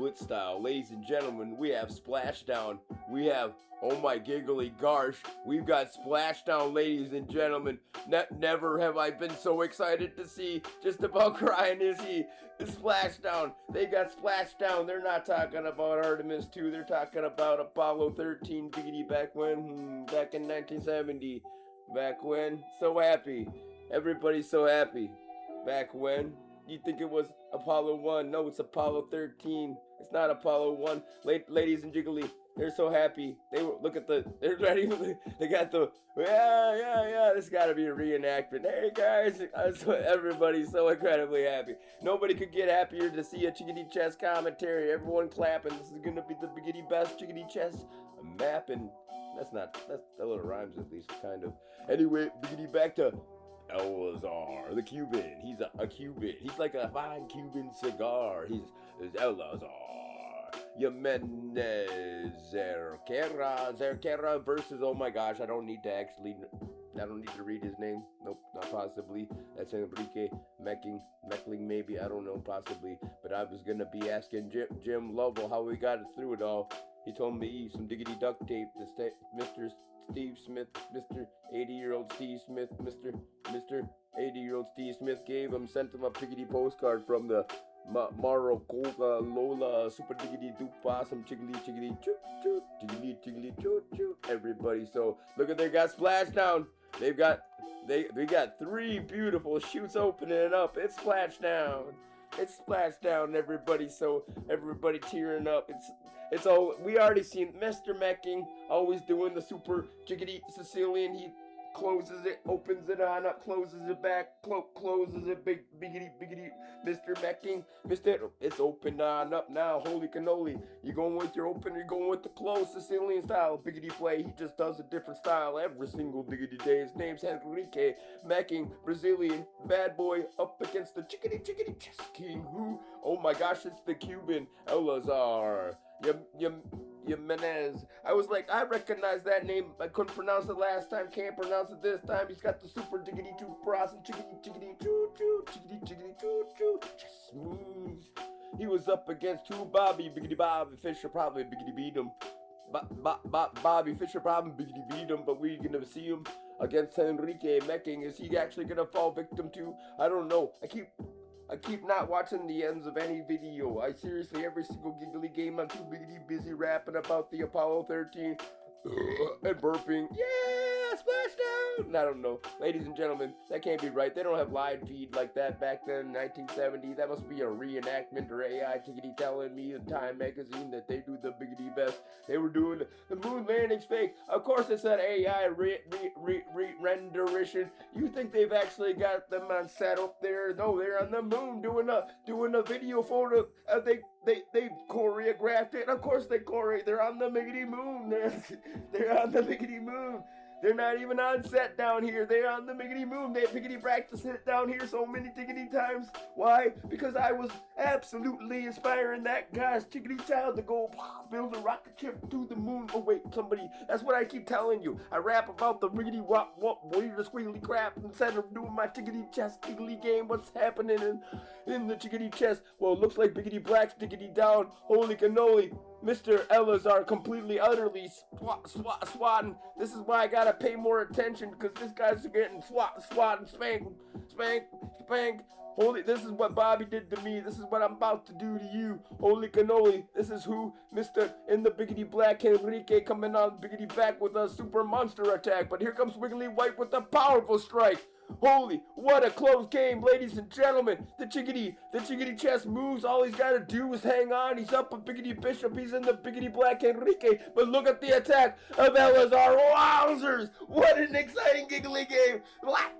split style. Ladies and gentlemen, we have splashdown. We have, oh my giggly gosh, we've got splashdown, ladies and gentlemen. Never have I been so excited to see, just about crying is he. Splashdown. They got splashdown. They're not talking about Artemis 2. They're talking about Apollo 13 biggity back when? Back in 1970. Back when? So happy. Everybody's so happy. Back when? You think it was Apollo 1? No, it's Apollo 13. It's not Apollo 1. Ladies and jiggly, they're so happy. They're ready. They got the, yeah. This got to be a reenactment. Hey guys, everybody's so incredibly happy. Nobody could get happier to see a Chickadee Chess commentary. Everyone clapping. This is gonna be the biggity best Chickadee Chess mapping. That's a little rhymes at least, kind of. Anyway, biggity back to Elazar, the Cuban. He's a Cuban. He's like a fine Cuban cigar. He's Elazar. Jimenez Zerkera versus, oh my gosh, I don't need to read his name. Nope, not possibly. That's Enrique Meckling maybe, I don't know, possibly. But I was gonna be asking Jim Lovell how we got through it all. He told me some diggity duct tape to Mr. Steve Smith, Mr. 80-year-old Steve Smith, Mr. 80-year-old Steve Smith sent him a piggity postcard from the Maracoga Lola Super Diggity Doop Possum Chiggly Choot Choot Chiggly Choot Choot. Everybody, so look at, they got splashdown. We got 3 beautiful shoots opening up. It's splashdown. It's splashdown, everybody. So everybody tearing up. It's all, we already seen Mr. Mecking always doing the super jiggity Sicilian. He closes it, opens it on up, closes it back, closes it, biggity, Mr. Mecking, it's opened on up now, holy cannoli. You're going with your open, you're going with the closed Sicilian style, biggity play. He just does a different style every single diggity day. His name's Enrique Mecking, Brazilian, bad boy, up against the chickadee chess king, who, oh my gosh, it's the Cuban, Elazar. Jimenez. I was like, I recognize that name. I couldn't pronounce it last time, can't pronounce it this time. He's got the super diggity toot brass and chickadee choo choo, chickadee choo choo, just moves. He was up against Bobby Fischer, probably biggity beat him. Bobby Fischer probably biggity beat him, but we're gonna see him against Enrique Mecking. Is he actually gonna fall victim to? I don't know. I keep not watching the ends of any video. I seriously, every single giggly game, I'm too biggity busy rapping about the Apollo 13 and burping. Yeah, splashdown. I don't know. Ladies and gentlemen, that can't be right. They don't have live feed like that back then in 1970. That must be a reenactment or AI tickety telling me in Time magazine that they do the biggity best. They were doing the moon landing's fake. Of course it's that AI renderation. You think they've actually got them on set up there? No, they're on the moon doing a video photo. They choreographed it. Of course they're on the miggity moon. They're on the miggity moon. They're not even on set down here. They're on the miggity moon. They piggity practiced it down here so many tiggity times. Why? Because I was absolutely inspiring that guy's chickadee child to go build a rocket ship to the moon. Oh wait, somebody. That's what I keep telling you. I rap about the riggity wop weird squiggly crap instead of doing my chickadee chess giggly game. What's happening in the chickadee chess? Well, it looks like biggity black's diggity down. Holy cannoli. Mr. Elazar completely, utterly swatting. This is why I gotta pay more attention, because this guy's getting swat and spank. Holy, this is what Bobby did to me. This is what I'm about to do to you. Holy cannoli. This is who Mr. in the biggity black Enrique coming on biggity back with a super monster attack. But here comes Wiggly White with a powerful strike. Holy, what a close game, ladies and gentlemen. The chickadee chess moves. All he's got to do is hang on. He's up a biggity bishop. He's in the biggity black Enrique. But look at the attack of Elazar. Wowzers! What an exciting giggly game.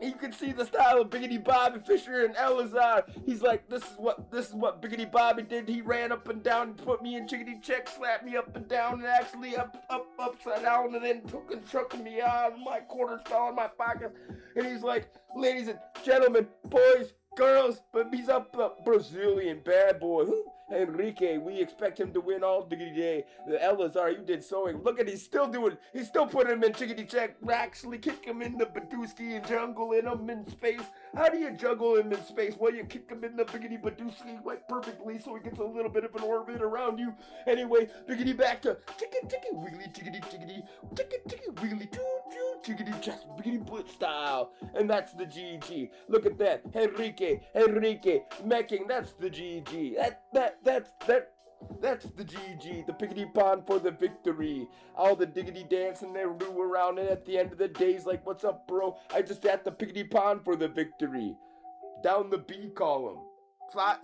You can see the style of biggity Bobby Fischer and Elazar. He's like, this is what biggity Bobby did. He ran up and down and put me in chickadee check, slapped me up and down, and actually upside down, and then took and shook me on. My quarters fell in my pockets. And he's like, ladies and gentlemen, boys, girls, but he's up a Brazilian bad boy. Enrique, we expect him to win all diggity day. The Elazar, you did sewing. Look at, he's still putting him in chickadee check. Actually kick him in the Badooski and jungle in him in space. How do you juggle him in space? Well, you kick him in the biggity badooski like perfectly so he gets a little bit of an orbit around you. Anyway, biggity back to ticky wiggly tickety ticky wiggly choo tickety just biggity blitz style. And that's the GG. Look at that. Enrique Mecking, that's the GG. That's the GG, the piggity pond for the victory. All the diggity dancing they do around, and at the end of the day, he's like, what's up, bro? I just had the piggity pond for the victory. Down the B column.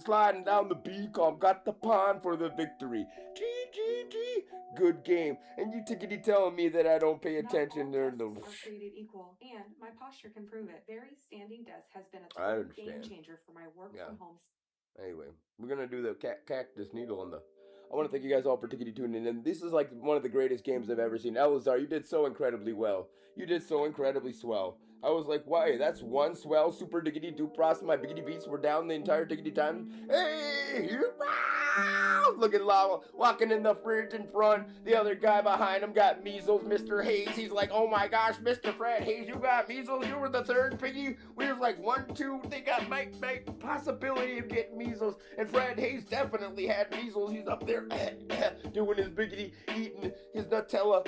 Sliding down the B column. Got the pond for the victory. GG. Good game. And you tickety telling me that I don't pay attention during the... are created equal, and my posture can prove it. Very standing desk has been a total game changer for my work from home. Anyway, we're gonna do the cactus needle on the... I want to thank you guys all for tuning in. And this is like one of the greatest games I've ever seen. Elazar, you did so incredibly well. You did so incredibly swell. I was like, why? That's one swell super diggity dupras. My biggity beats were down the entire diggity time. Hey, looking lava, walking in the fridge in front. The other guy behind him got measles, Mr. Hayes. He's like, oh my gosh, Mr. Fred Hayes, you got measles. You were the third piggy. We was like 1, 2. They got might possibility of getting measles. And Fred Hayes definitely had measles. He's up there doing his biggity, eating his Nutella.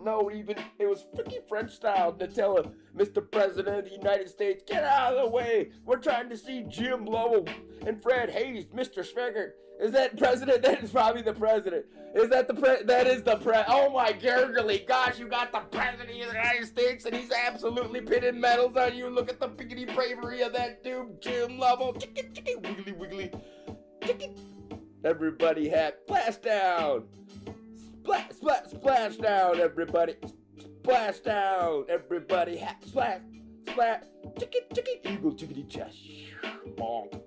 No, even it was freaking French style Nutella. Mr. President of the United States, get out of the way. We're trying to see Jim Lowell and Fred Hayes, Mr. Schweigert. Is that president? That is probably the president. Is that the that is the oh my gurgly gosh, you got the president of the United States and he's absolutely pinning medals on you. Look at the piggity bravery of that dude, Jim Lovell. Wiggly. Everybody splash down. Splash down, everybody. Splash down, everybody. Splash. Eagle tickety chest. Bonk.